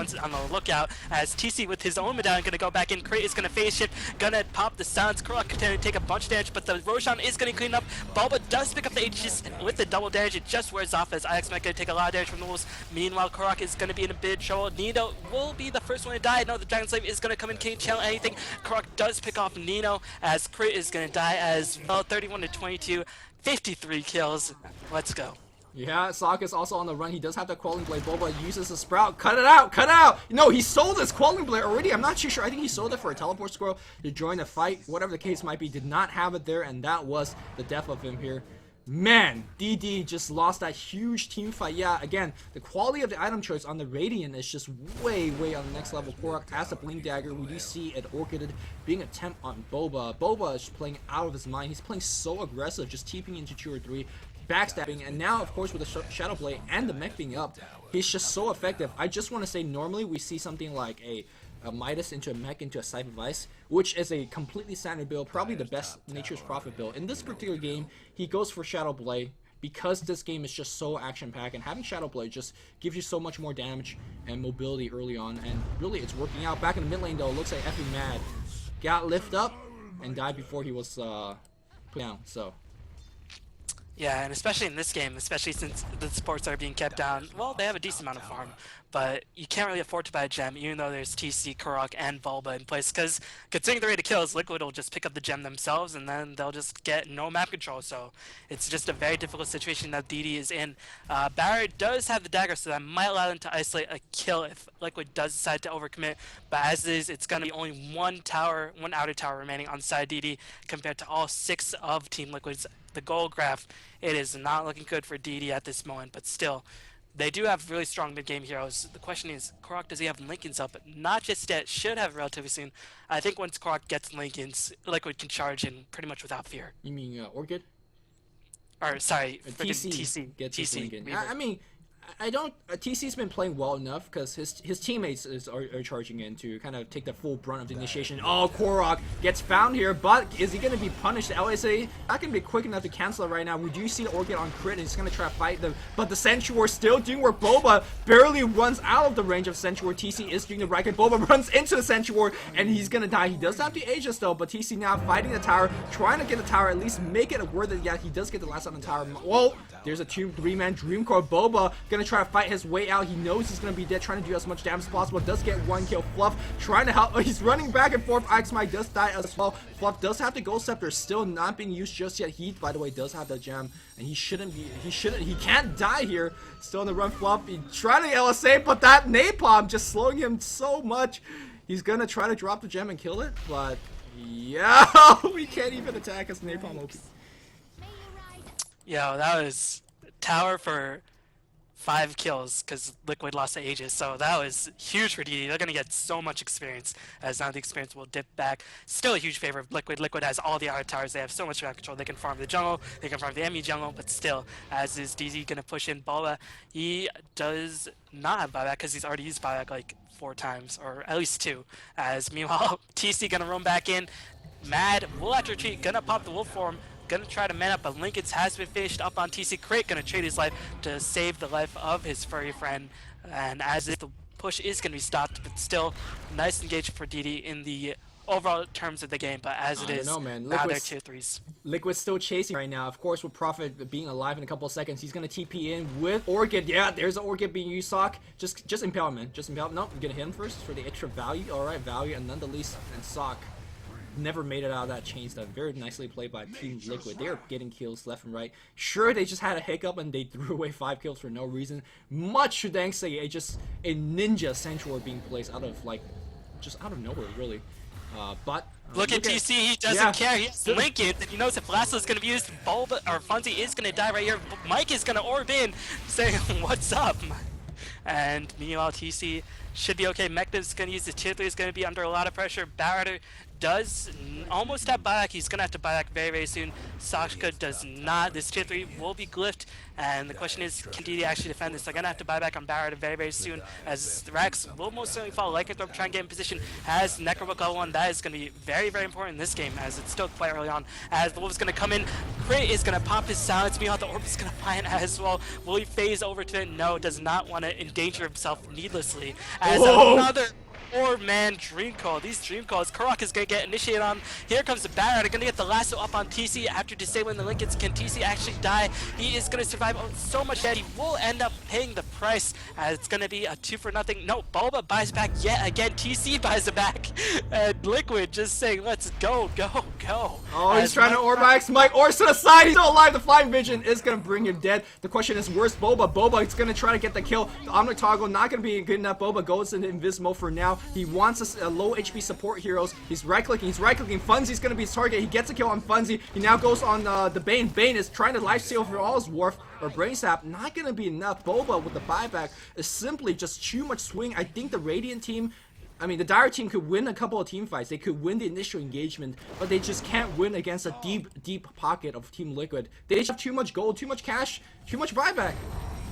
lookout, as TC with his own medallion going to go back in, Crate is going to phase shift, going to pop the silence, Kurok can take a bunch of damage, but the Roshan is going to clean up, Bulba does pick up the Aegis with the double damage, it just wears off as IX Mike going to take a lot of damage from the wolves. Meanwhile, Kurok is going to be in a big trouble. Nino will be the first one to die. No, the Dragon Slave is going to come in, can't channel anything. Kurok does pick off Nino as Crit is going to die as well. 31 to 22, 53 kills. Let's go. Yeah, Sokka is also on the run. He does have that Quelling Blade. Boba uses a Sprout. Cut it out! Cut it out! No, he sold his Quelling Blade already. I'm not too sure. I think he sold it for a Teleport Squirrel to join the fight. Whatever the case might be, did not have it there, and that was the death of him here. Man, DD just lost that huge team fight. Yeah, again, the quality of the item choice on the Radiant is just way, way on the next level. Korok has a Blink Dagger. We do see an Orchid being attempt on Boba. Boba is playing out of his mind. He's playing so aggressive, just TPing into 2 or 3, backstabbing, and now, of course, with the Shadow Blade and the mech being up, he's just so effective. I just want to say, normally we see something like a Midas into a mech into a Scythe of Ice, which is a completely standard build, probably the best Nature's Prophet build. In this particular game, he goes for Shadow Blade because this game is just so action-packed, and having Shadow Blade just gives you so much more damage and mobility early on, and really it's working out. Back in the mid lane though, looks like effing Mad got lift up and died before he was put down, so. Yeah, and especially in this game, especially since the supports are being kept down, well, they have a decent amount of farm, but you can't really afford to buy a gem, even though there's TC, Kurok, and Bulba in place, because considering the rate of kills, Liquid will just pick up the gem themselves, and then they'll just get no map control, so it's just a very difficult situation that DD is in. Barrett does have the dagger, so that might allow them to isolate a kill if Liquid does decide to overcommit, but as it is, it's going to be only one outer tower remaining on side DD, compared to all 6 of Team Liquid's. The goal graph, it is not looking good for DD at this moment, but still, they do have really strong mid-game heroes. The question is, Korok, does he have Lincolns up? Not just yet, should have relatively soon. I think once Korok gets Lincolns, Liquid can charge in pretty much without fear. You mean Orchid? Or, sorry, TC. Gets TC. I mean, I don't. TC's been playing well enough because his teammates are charging in to kind of take the full brunt of the initiation. Oh, Korok gets found here, but is he going to be punished? LSA not going to be quick enough to cancel it right now. We do see the Orchid on crit, and he's going to try to fight them, but the Sentry still doing work. Boba barely runs out of the range of Sentry. TC is doing the right. Boba runs into the Sentry, and he's going to die. He does have the Aegis though, but TC now fighting the tower, trying to get the tower, at least make it worth it. Yeah, he does get the last on the tower. Whoa, there's a 2-3-man Dream Core. Boba gonna try to fight his way out. He knows he's gonna be dead, trying to do as much damage as possible. Does get 1 kill. Fluff trying to help. He's running back and forth. Ixmite does die as well. Fluff does have the Ghost Scepter, still not being used just yet. He, by the way, does have the gem, and he can't die here. Still on the run. Fluff, he trying to LSA, but that napalm just slowing him so much. He's gonna try to drop the gem and kill it, but yeah, we can't even attack his napalm OP. Yo, that was tower for 5 kills because Liquid lost the Aegis, so that was huge for DD. They're going to get so much experience, as now the experience will dip back. Still a huge favor of Liquid. Liquid has all the other towers. They have so much control. They can farm the jungle, they can farm the enemy jungle, but still, as is DZ going to push in Boba, he does not have buyback because he's already used buyback like 4 times, or at least 2. As meanwhile, TC going to roam back in. Mad will have to retreat, going to pop the wolf form. Gonna try to man up, but Lincoln's has been finished up on TC. Crate gonna trade his life to save the life of his furry friend, and as if the push is gonna be stopped, but still nice engagement for DD in the overall terms of the game. But as it is, know, man. now they're tier 3s. Liquid's still chasing right now. Of course, with Prophet being alive in a couple of seconds, he's gonna TP in with Orchid. Yeah, there's an Orchid being used. Sock. Just impale, man. Just impale. Nope, we're gonna hit him first for the extra value. All right, value, and then the least and Sock. Never made it out of that chain stuff. Very nicely played by Team Liquid. They are getting kills left and right. Sure, they just had a hiccup and they threw away 5 kills for no reason. Much thanks to a ninja Sentry being placed out of just out of nowhere, really. Look at TC, he doesn't care. He has Lincoln, and he knows if Lasso is going to be used, Bulba or Funzy is going to die right here. Mike is going to orb in, saying, "What's up?" And meanwhile, TC should be okay. Mechna's going to use the tier 3, is going to be under a lot of pressure. Barrett does almost have buyback. He's going to have to buy back very, very soon. Sakshka does not. This tier 3 will be glyphed, and the question is, can DD actually defend this? They're going to have to buy back on Barrett very, very soon, as the Rex will most certainly fall. Lycanthrope try and get in position, has Necrobook level 1. That is going to be very, very important in this game, as it's still quite early on. As the Wolf's going to come in, Crit is going to pop his silence. Meanwhile, the Orb is going to find as well. Will he phase over to it? No, does not want to endanger himself needlessly. As another 4-man Dream Call. These Dream Calls, Korok is going to get initiated on. Here comes the Barrett. They're going to get the lasso up on TC after disabling the Lincolns. Can TC actually die? He is going to survive so much that he will end up paying the price. It's going to be a 2-for-0. No, Bulba buys back yet again. TC buys it back. And Liquid just saying, let's go, go, go. Oh, he's trying to orb X. Mike Or's to the side. He's still alive. The Flying Vision is going to bring him dead. The question is, where's Boba? Boba is going to try to get the kill. The Omnic Toggle not going to be good enough. Boba goes into Invis mode for now. He wants a low HP support heroes. He's right-clicking. Funzy's going to be his target. He gets a kill on Funzy. He now goes on the Bane. Bane is trying to lifesteal for all his Dwarf or Brain Sap. Not going to be enough. Boba with the buyback is simply just too much swing. I think the Radiant team, the Dire team could win a couple of team fights. They could win the initial engagement, but they just can't win against a deep pocket of Team Liquid. They just have too much gold, too much cash, too much buyback.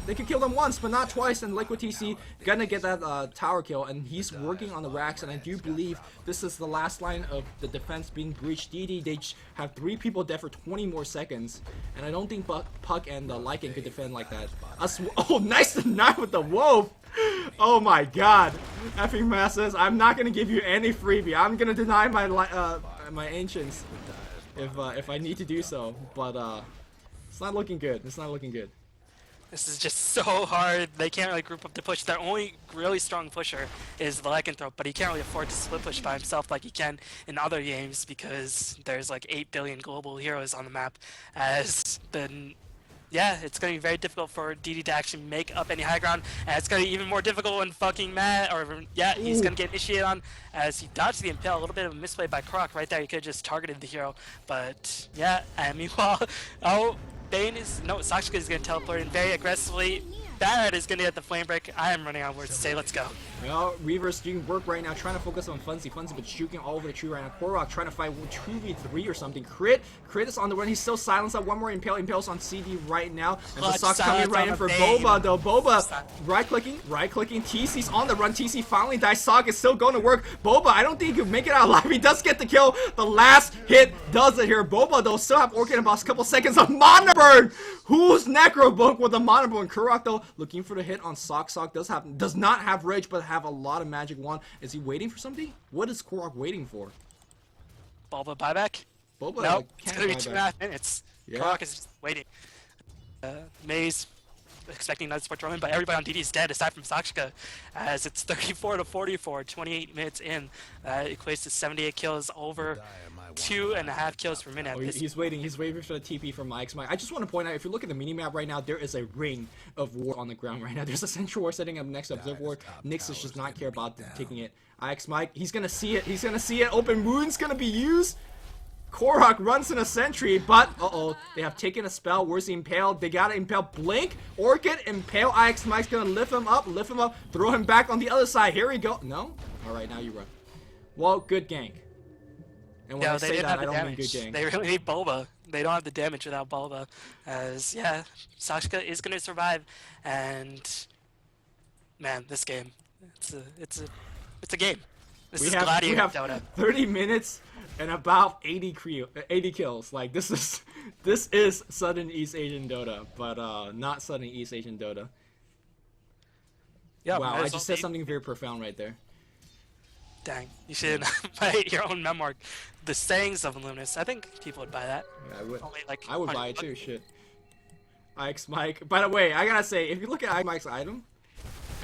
They could kill them once, but not twice, and Liquid TC gonna get that tower kill, and he's working on the racks, and I do believe this is the last line of the defense being breached. DD, they have 3 people dead for 20 more seconds, and I don't think Puck and Lycan could defend like that. Oh, nice deny with the Wolf! Oh my god. Effing Masses, I'm not gonna give you any freebie. I'm gonna deny my my Ancients if I need to do so, but it's not looking good. It's not looking good. This is just so hard. They can't really group up to push. Their only really strong pusher is the Lycanthrope, but he can't really afford to split push by himself like he can in other games because there's like 8 billion global heroes on the map. As then, yeah, it's going to be very difficult for DD to actually make up any high ground, and it's going to be even more difficult when fucking Matt, he's going to get initiated on as he dodged the Impale. A little bit of a misplay by Croc right there. He could have just targeted the hero, but yeah, and meanwhile, Sakshika is going to teleport in very aggressively. Barrett is going to get the flame break. I am running out of words to say, let's go. Well, Reaver's doing work right now, trying to focus on Funzy, but juking all over the tree right now. Korok trying to fight 2v3 or something. Crit is on the run. He's still silenced. One more Impale's on CD right now. And the Sock's coming right in for Boba, though. Boba right-clicking. TC's on the run. TC finally dies. Sock is still going to work. Boba, I don't think he could make it out alive. He does get the kill. The last hit does it here. Boba, though, still have Orchid in about a couple seconds of Mana Burn. Who's Necrobook with a Mana Burn? Korok, though, looking for the hit on Sock. Sock does not have Rage, but have a lot of magic wand. Is he waiting for something? What is Korok waiting for? Boba buyback? Boba, nope, it's gonna be 2.5 minutes. Yeah. Korok is just waiting. Maze expecting another support Roman, but everybody on DD is dead aside from Sakshika, as it's 34 to 44, 28 minutes in. Equates to 78 kills, over 2.5 kills per minute. Oh, he's waiting for the TP from Mike's Mike. I just want to point out, if you look at the minimap right now, there is a ring of war on the ground right now. There's a Central War setting up next to Observe War. Nyx does just not care about taking it. Ix Mike, he's gonna see it. Open Wound's gonna be used. Korok runs in a sentry, but they have taken a spell. Where's the Impale? They gotta Impale. Blink, Orchid, Impale. Ix Mike's gonna lift him up, throw him back on the other side. Here we go. No? Alright, now you run. Well, good gank. And when I say that, I don't mean good gank. They really need Boba. They don't have the damage without Boba. As, yeah, Sakshika is gonna survive, and man, this game, it's a game. This is Gladiator Dota. 30 minutes and about 80 kills. Like, this is Southern East Asian Dota, but not Southern East Asian Dota. Yeah, wow, I just said something very profound right there. Dang, you should write your own memoir, The Sayings of Luminous. I think people would buy that. Yeah, I would. Only, like, I would buy it too. Shit. Ix Mike. By the way, I gotta say, if you look at Ix Mike's item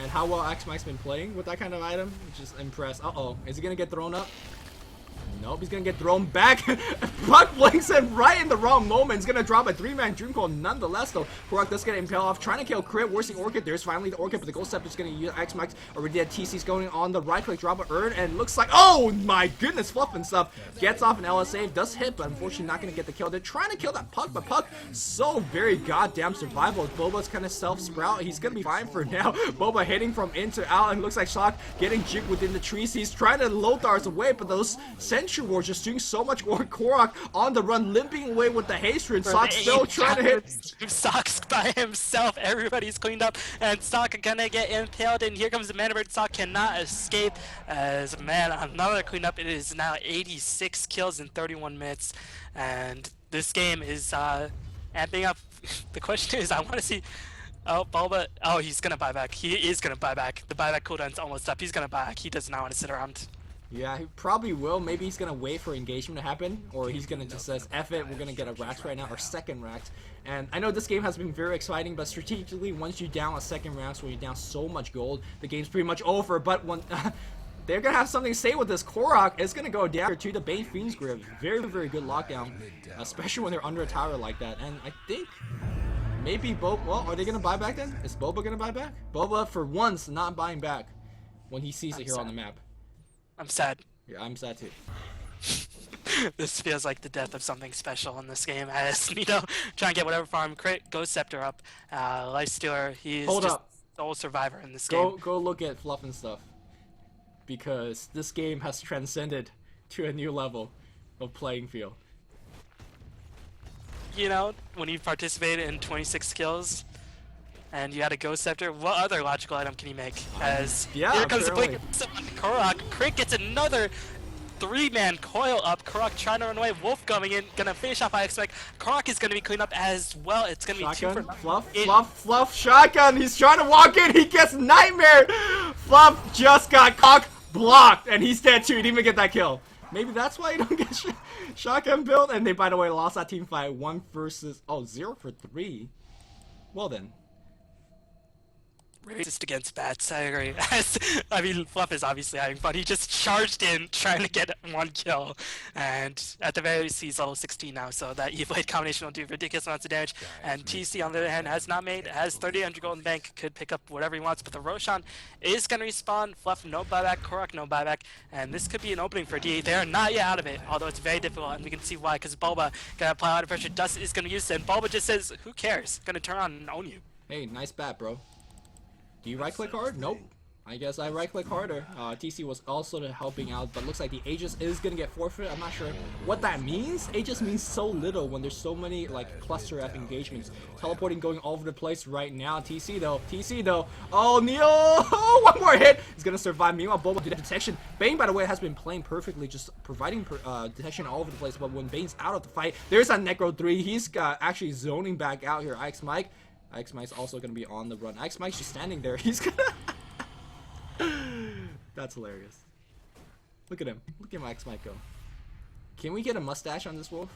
and how well Ix Mike's been playing with that kind of item, just impressed. Is he gonna get thrown up? Nope, he's gonna get thrown back. Puck blinks him right in the wrong moment. He's gonna drop a 3-man Dream Coil nonetheless, though. Korok does get Impale off, trying to kill Crit. Where's the Orchid? There's finally the Orchid, but the Ghost Scepter's gonna use Ix Mike's already dead. TC's going on the right click, drop a Urn, and looks like, oh my goodness, Fluff and stuff. Gets off an LS save, does hit, but unfortunately not gonna get the kill. They're trying to kill that Puck, but Puck, so very goddamn survival. Boba's kind of self-sprout. He's gonna be fine for now. Boba hitting from in to out, and looks like Shock getting jigged within the trees. He's trying to Lothar's away, but those Sentry Wars just doing so much more. Korok on the run, limping away with the Haste. Sock still trying to hit. Sock's by himself. Everybody's cleaned up, and Sock gonna get impaled. And here comes the Mana Bird. Sock cannot escape. As man, another cleanup. It is now 86 kills in 31 minutes, and this game is amping up. The question is, I want to see. Oh, Bulba. Oh, he's gonna buy back. He is gonna buy back. The buyback cooldown's almost up. He's gonna buy back. He does not want to sit around. Yeah, he probably will. Maybe he's gonna wait for engagement to happen, or he's gonna just says, F it, we're gonna get a Rax right now, or second Rax. And I know this game has been very exciting, but strategically, once you down a second Rax, where you're down so much gold, the game's pretty much over. But when they're gonna have something to say with this, Korok is gonna go down to the Bane Fiend's Grip. Very, very good lockdown, especially when they're under a tower like that. And I think maybe Boba. Well, are they gonna buy back then? Is Boba gonna buy back? Boba, for once, not buying back when he sees it here on the map. I'm sad. Yeah, I'm sad too. This feels like the death of something special in this game, as Nito trying to get whatever farm. Crit, Ghost Scepter up. Lifestealer, he's just the sole survivor in this game. Go look at Fluff and stuff. Because this game has transcended to a new level of playing field. You know, when you participated in 26 kills, and you had a Ghost Scepter, what other logical item can you make? As yeah, here comes the blink on Korok. Crit gets another 3-man coil up. Korok trying to run away. Wolf coming in, gonna finish off. I expect Korok is gonna be cleaned up as well. It's gonna be shotgun, 2 for Fluff, shotgun. He's trying to walk in. He gets Nightmare. Fluff just got cock blocked, and he's dead too. He didn't even get that kill. Maybe that's why you don't get shotgun build. And they, by the way, lost that team fight 1 versus 0 for 3. Well then. Racist against bats, I agree. I mean, Fluff is obviously having fun. He just charged in, trying to get 1 kill. And at the very least, he's level 16 now, so that E-Blade combination will do ridiculous amounts of damage. And TC, on the other hand, has 3,800 gold in bank, could pick up whatever he wants. But the Roshan is going to respawn. Fluff, no buyback. Korok, no buyback. And this could be an opening for D. They are not yet out of it, although it's very difficult. And we can see why, because Bulba going to apply a lot of pressure. Dust is going to use it. And Bulba just says, who cares? Going to turn on and own you. Hey, nice bat, bro. Do you right-click hard? Nope. I guess I right-click harder. TC was also helping out, but looks like the Aegis is gonna get forfeit. I'm not sure what that means. Aegis means so little when there's so many like cluster F engagements. Teleporting going all over the place right now. TC though. Oh, Neo! One more hit. He's gonna survive. Meanwhile, Boba did detection. Bane, by the way, has been playing perfectly, just providing detection all over the place. But when Bane's out of the fight, there's a Necro 3. He's actually zoning back out here. Ix Mike's also gonna be on the run. Ix Mike's just standing there. He's gonna. That's hilarious. Look at him. Look at Max Mike go. Can we get a mustache on this wolf?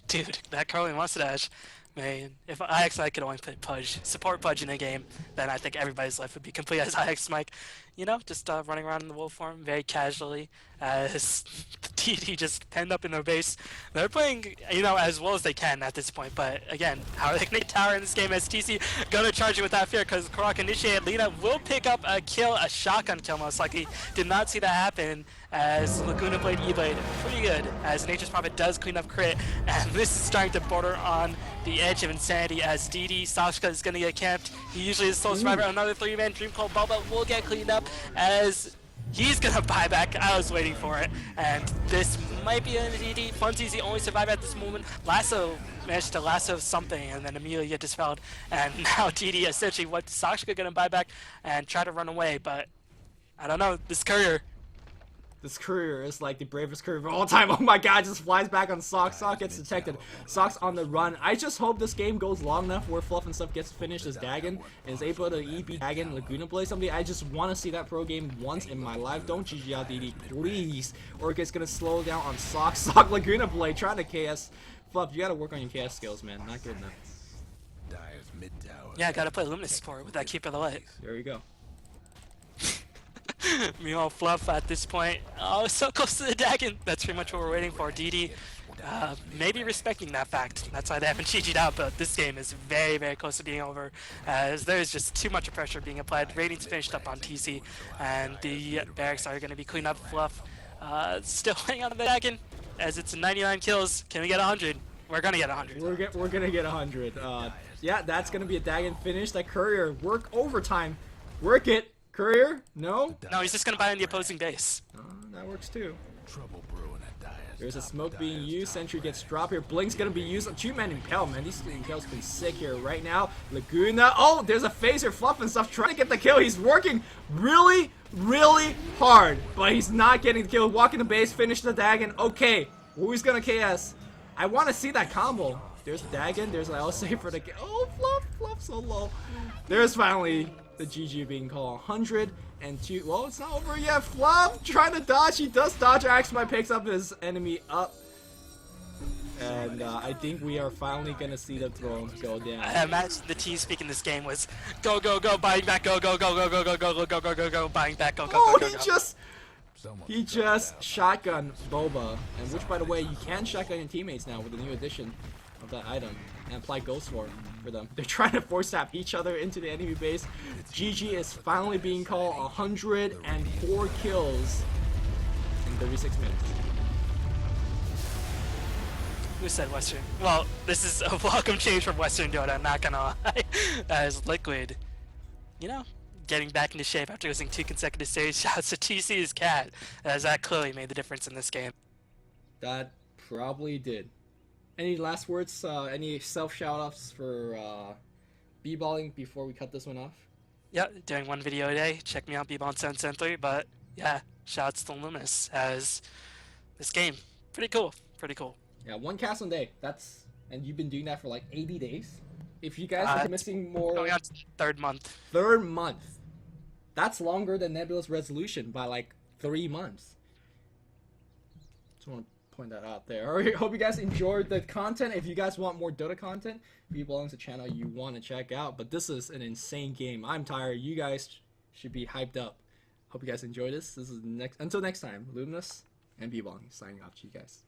Dude, that curly mustache. Man, if IX Mike could only play Pudge, support Pudge in a game, then I think everybody's life would be complete as IX Mike. You know, just running around in the wolf form very casually as the TD just penned up in their base. They're playing, you know, as well as they can at this point, but again, how are they going to tower in this game as TC gonna charge it without fear because Karak initiated. Lina will pick up a kill, a shotgun kill most likely. Did not see that happen as Laguna played E-Blade pretty good as Nature's Prophet does clean up crit, and this is starting to border on the edge of insanity as DD Sashka is gonna get camped. He usually is sole survivor. Another 3-man Dream Cold Boba will get cleaned up as he's gonna buy back. I was waiting for it, and this might be an DD. Funzy's the only survivor at this moment. Lasso managed to lasso something and then immediately get dispelled, and now DD essentially what Sashka gonna buy back and try to run away, but I don't know, this courier. This courier is like the bravest courier of all time. Oh my god, just flies back on Sock. Sock gets detected. Sock's on the run. I just hope this game goes long enough where Fluff and stuff gets finished as Dagon and is able to EB Dagon Laguna play something. I just want to see that pro game once in my life. Don't GG out DD, please. Or it's gonna slow down on Sock. Sock Laguna play. Trying to KS. Fluff, you gotta work on your KS skills, man. Not good enough. Yeah, gotta play Luminous support with that Keeper of the Light. There you go. Meanwhile, Fluff at this point, oh, so close to the Dagon. That's pretty much what we're waiting for. DD maybe respecting that fact. That's why they haven't GG'd out, but this game is very, very close to being over as there's just too much pressure being applied. Ratings finished up on TC, and the barracks are going to be cleaned up. Fluff still hanging on to the Dagon as it's 99 kills. Can we get 100? We're going to get 100. We're going to get 100. Yeah, that's going to be a Dagon finish. That courier, work overtime. Work it. Courier? No? No, he's just gonna buy in the opposing base. That works too. There's a smoke being used. Sentry gets dropped here. Blink's gonna be used. 2-man Impel, man. These Impels been sick here right now. Laguna. Oh, there's a phaser. Fluff and stuff trying to get the kill. He's working really, really hard, but he's not getting the kill. Walking the base, finish the Dagon. Okay, who's gonna KS? I want to see that combo. There's Dagon. There's an LSA for the kill. Oh, Fluff so low. There's finally the GG being called 102. Well, it's not over yet. Fluff trying to dodge. He does dodge. Axmai picks up his enemy up. And I think we are finally going to see the throne go down. I imagine the team speaking this game was go, buying back, go, buying back, go. Oh, he just shotgun Boba. And which, by the way, you can shotgun your teammates now with the new addition of that item. And apply Ghost Form for them. They're trying to force tap each other into the enemy base. GG is finally being called 104 kills in 36 minutes. Who said Western? Well, this is a welcome change from Western Dota, I'm not gonna lie. As Liquid, you know, getting back into shape after losing 2 consecutive series. Shouts to TC's cat, as that clearly made the difference in this game. That probably did. Any last words? Any self shout-outs for b-balling before we cut this one off? Yeah, doing 1 video a day. Check me out, b-ball773. But yeah, shouts to Luminous as this game, pretty cool. Yeah, 1 cast a day. And you've been doing that for like 80 days. If you guys are missing more, going on to 3rd month. 3rd month. That's longer than Nebula's Resolution by like 3 months. Just want to point that out there. Alright, hope you guys enjoyed the content. If you guys want more Dota content, if you belong to the channel you want to check out. But this is an insane game. I'm tired. You guys should be hyped up. Hope you guys enjoyed this. This is until next time. Luminous and b-balling signing off to you guys.